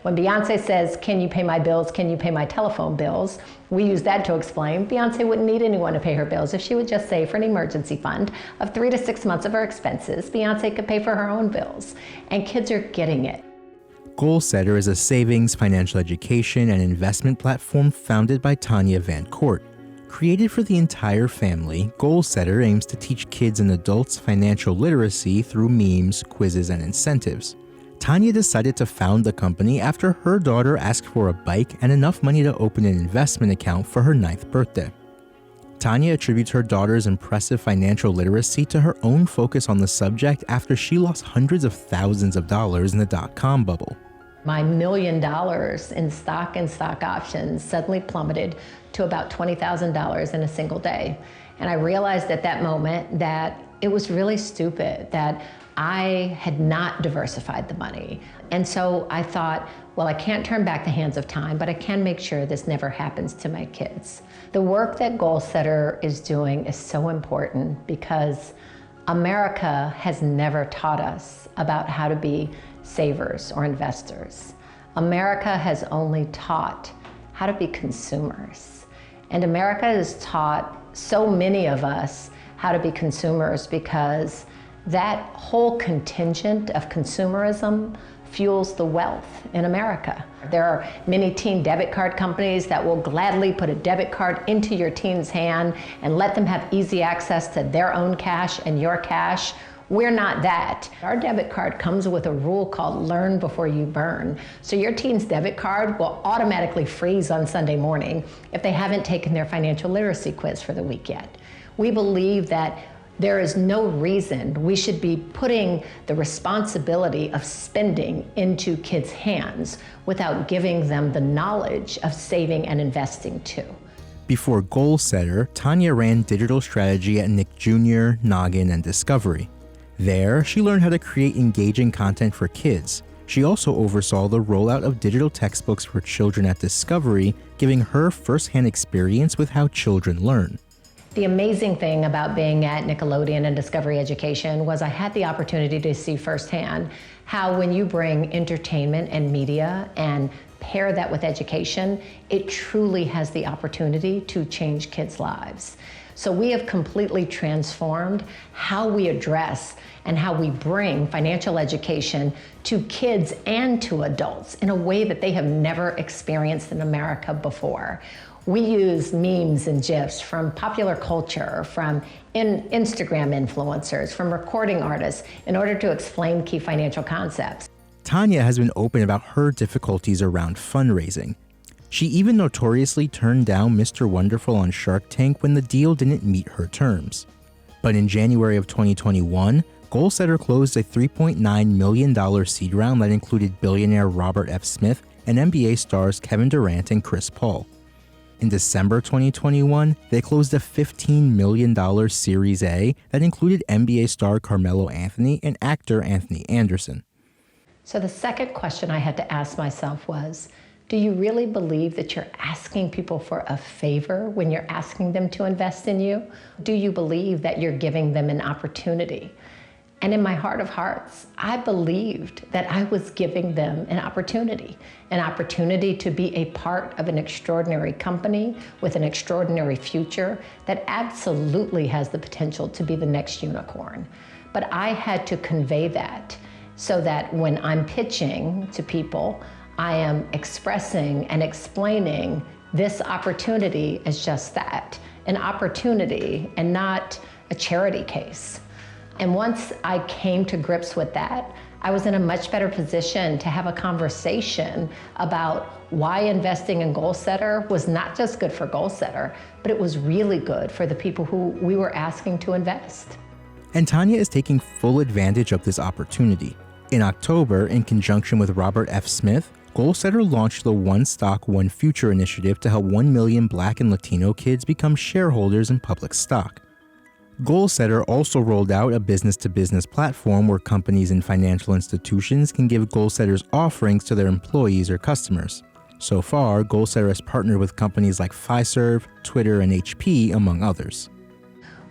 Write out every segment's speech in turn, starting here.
When Beyonce says, can you pay my bills, can you pay my telephone bills, we use that to explain Beyonce wouldn't need anyone to pay her bills. If she would just save for an emergency fund of 3 to 6 months of her expenses, Beyonce could pay for her own bills. And kids are getting it. Goalsetter is a savings, financial education, and investment platform founded by Tanya Van Court. Created for the entire family, Goalsetter aims to teach kids and adults financial literacy through memes, quizzes, and incentives. Tanya decided to found the company after her daughter asked for a bike and enough money to open an investment account for her 9th birthday. Tanya attributes her daughter's impressive financial literacy to her own focus on the subject after she lost hundreds of thousands of dollars in the dot-com bubble. My $1 million in stock and stock options suddenly plummeted to about $20,000 in a single day. And I realized at that moment that it was really stupid, that I had not diversified the money. And so I thought, well, I can't turn back the hands of time, but I can make sure this never happens to my kids. The work that Goalsetter is doing is so important because America has never taught us about how to be savers or investors. America has only taught how to be consumers. And America has taught so many of us how to be consumers because that whole contingent of consumerism fuels the wealth in America. There are many teen debit card companies that will gladly put a debit card into your teen's hand and let them have easy access to their own cash and your cash. We're not that. Our debit card comes with a rule called learn before you burn. So your teen's debit card will automatically freeze on Sunday morning if they haven't taken their financial literacy quiz for the week yet. We believe that there is no reason we should be putting the responsibility of spending into kids' hands without giving them the knowledge of saving and investing too. Before Goalsetter, Tanya ran digital strategy at Nick Jr., Noggin and Discovery. There, she learned how to create engaging content for kids. She also oversaw the rollout of digital textbooks for children at Discovery, giving her first-hand experience with how children learn. The amazing thing about being at Nickelodeon and Discovery Education was I had the opportunity to see firsthand how when you bring entertainment and media and pair that with education, it truly has the opportunity to change kids' lives. So we have completely transformed how we address and how we bring financial education to kids and to adults in a way that they have never experienced in America before. We use memes and GIFs from popular culture, from Instagram influencers, from recording artists in order to explain key financial concepts. Tanya has been open about her difficulties around fundraising. She even notoriously turned down Mr. Wonderful on Shark Tank when the deal didn't meet her terms. But in January of 2021, Goalsetter closed a $3.9 million seed round that included billionaire Robert F. Smith and NBA stars Kevin Durant and Chris Paul. In December 2021, they closed a $15 million Series A that included NBA star Carmelo Anthony and actor Anthony Anderson. So the second question I had to ask myself was, do you really believe that you're asking people for a favor when you're asking them to invest in you? Do you believe that you're giving them an opportunity? And in my heart of hearts, I believed that I was giving them an opportunity to be a part of an extraordinary company with an extraordinary future that absolutely has the potential to be the next unicorn. But I had to convey that so that when I'm pitching to people, I am expressing and explaining this opportunity as just that, an opportunity and not a charity case. And once I came to grips with that, I was in a much better position to have a conversation about why investing in Goalsetter was not just good for Goalsetter, but it was really good for the people who we were asking to invest. And Tanya is taking full advantage of this opportunity. In October, in conjunction with Robert F. Smith, Goalsetter launched the One Stock, One Future initiative to help 1 million Black and Latino kids become shareholders in public stock. Goalsetter also rolled out a business-to-business platform where companies and financial institutions can give Goalsetter's offerings to their employees or customers. So far, Goalsetter has partnered with companies like Fiserv, Twitter, and HP, among others.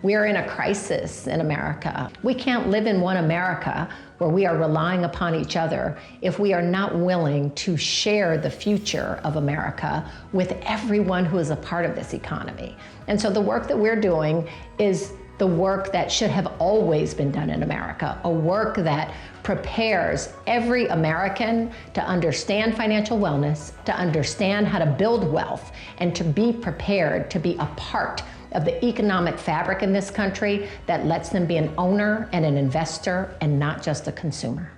We are in a crisis in America. We can't live in one America where we are relying upon each other if we are not willing to share the future of America with everyone who is a part of this economy. And so the work that we're doing is the work that should have always been done in America, a work that prepares every American to understand financial wellness, to understand how to build wealth, and to be prepared to be a part of the economic fabric in this country that lets them be an owner and an investor and not just a consumer.